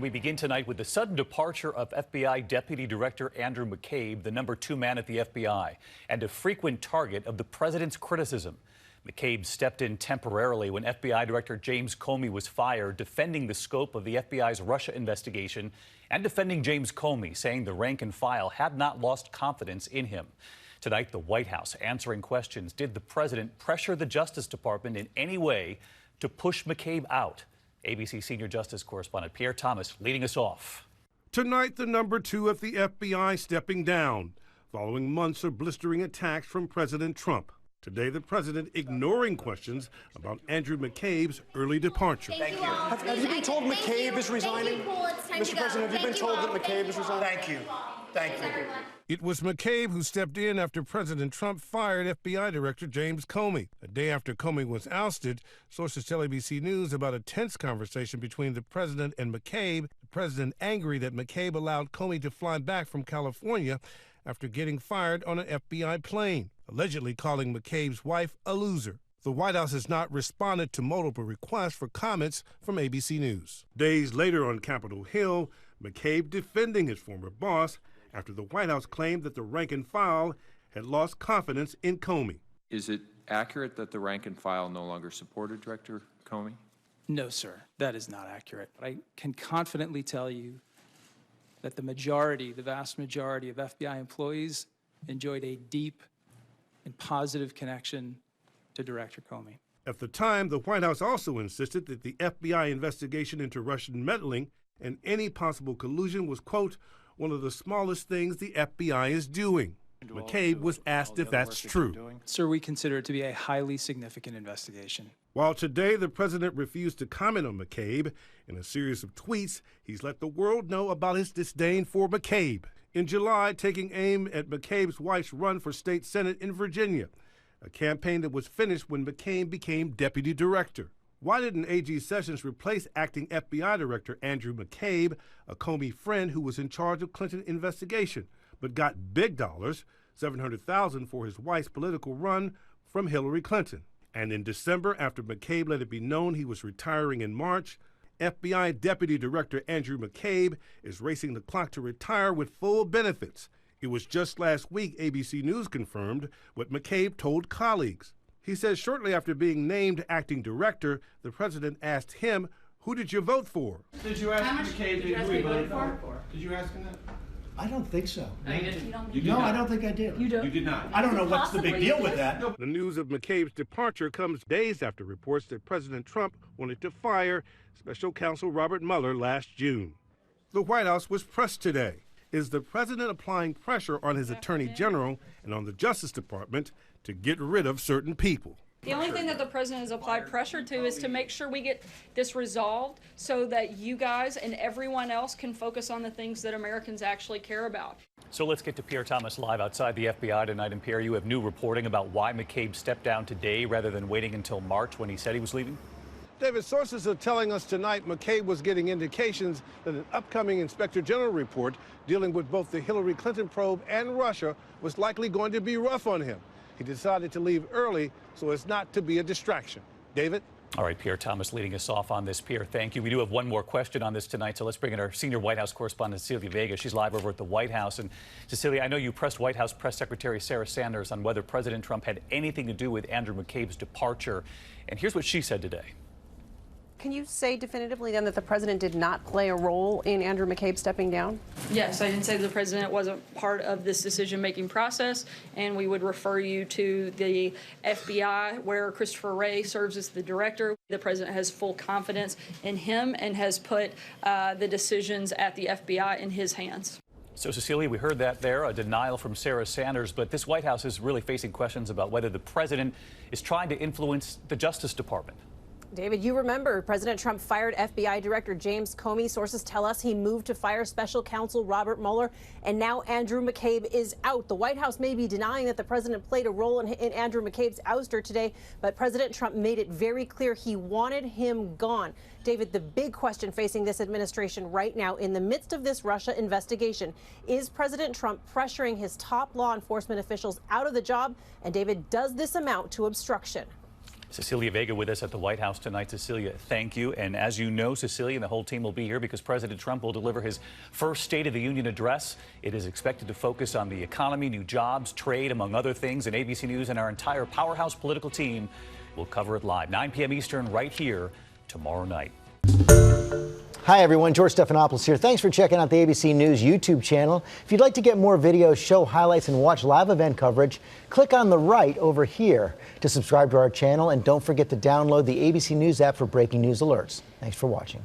We begin tonight with the sudden departure of FBI Deputy Director Andrew McCabe, the #2 man at the FBI, and a frequent target of the president's criticism. McCabe stepped in temporarily when FBI Director James Comey was fired, defending the scope of the FBI's Russia investigation and defending James Comey, saying the rank and file had not lost confidence in him. Tonight, the White House answering questions. Did the president pressure the Justice Department in any way to push McCabe out? ABC senior justice correspondent Pierre Thomas leading us off. Tonight, the #2 at the FBI stepping down, following months of blistering attacks from President Trump. Today, the president ignoring questions about Andrew McCabe's early departure. Thank you. Have you been told McCabe is resigning? Mr. President, have you been told that McCabe is resigning? Thank you. Thank you. It was McCabe who stepped in after President Trump fired FBI Director James Comey. A day after Comey was ousted, sources tell ABC News about a tense conversation between the president and McCabe. The president angry that McCabe allowed Comey to fly back from California after getting fired on an FBI plane, allegedly calling McCabe's wife a loser. The White House has not responded to multiple requests for comments from ABC News. Days later on Capitol Hill, McCabe defending his former boss after the White House claimed that the rank and file had lost confidence in Comey. Is it accurate that the rank and file no longer supported Director Comey? No, sir, that is not accurate. But I can confidently tell you that the vast majority of FBI employees enjoyed a deep and positive connection to Director Comey. At the time, the White House also insisted that the FBI investigation into Russian meddling and any possible collusion was, quote, one of the smallest things the FBI is doing. McCabe was asked if that's true. Sir, we consider it to be a highly significant investigation. While today the president refused to comment on McCabe, in a series of tweets, he's let the world know about his disdain for McCabe. In July, taking aim at McCabe's wife's run for state senate in Virginia, a campaign that was finished when McCabe became deputy director. Why didn't AG Sessions replace acting FBI Director Andrew McCabe, a Comey friend who was in charge of Clinton investigation, but got big dollars, $700,000 for his wife's political run from Hillary Clinton? And in December, after McCabe let it be known he was retiring in March, FBI Deputy Director Andrew McCabe is racing the clock to retire with full benefits. It was just last week ABC News confirmed what McCabe told colleagues. He says shortly after being named acting director, the president asked him, "Who did you vote for?" Did you ask McCabe who he voted for? Did you ask him that? I don't think so. No, you didn't. No, I don't think I did. You did not. I don't know what's the big deal with that. The news of McCabe's departure comes days after reports that President Trump wanted to fire Special Counsel Robert Mueller last June. The White House was pressed today. Is the president applying pressure on his attorney general and on the Justice Department to get rid of certain people? The only thing that the president has applied pressure to is to make sure we get this resolved so that you guys and everyone else can focus on the things that Americans actually care about. So let's get to Pierre Thomas live outside the FBI tonight. And Pierre, you have new reporting about why McCabe stepped down today rather than waiting until March when he said he was leaving? David, sources are telling us tonight McCabe was getting indications that an upcoming Inspector General report dealing with both the Hillary Clinton probe and Russia was likely going to be rough on him. He decided to leave early so as not to be a distraction. David? All right, Pierre Thomas leading us off on this. Pierre, thank you. We do have one more question on this tonight, so let's bring in our senior White House correspondent, Cecilia Vega. She's live over at the White House. And Cecilia, I know you pressed White House Press Secretary Sarah Sanders on whether President Trump had anything to do with Andrew McCabe's departure. And here's what she said today. Can you say definitively then that the president did not play a role in Andrew McCabe stepping down? Yes, I didn't say the president wasn't part of this decision-making process, and we would refer you to the FBI, where Christopher Wray serves as the director. The president has full confidence in him and has put the decisions at the FBI in his hands. So, Cecilia, we heard that there, a denial from Sarah Sanders, but this White House is really facing questions about whether the president is trying to influence the Justice Department. David, you remember President Trump fired FBI Director James Comey. Sources tell us he moved to fire Special Counsel Robert Mueller, and now Andrew McCabe is out. The White House may be denying that the president played a role in Andrew McCabe's ouster today, but President Trump made it very clear he wanted him gone. David, the big question facing this administration right now in the midst of this Russia investigation, is President Trump pressuring his top law enforcement officials out of the job? And David, does this amount to obstruction? Cecilia Vega with us at the White House tonight. Cecilia, thank you. And as you know, Cecilia and the whole team will be here because President Trump will deliver his first State of the Union address. It is expected to focus on the economy, new jobs, trade, among other things. And ABC News and our entire powerhouse political team will cover it live, 9 p.m. Eastern, right here tomorrow night. Hi, everyone. George Stephanopoulos here. Thanks for checking out the ABC News YouTube channel. If you'd like to get more videos, show highlights, and watch live event coverage, click on the right over here to subscribe to our channel. And don't forget to download the ABC News app for breaking news alerts. Thanks for watching.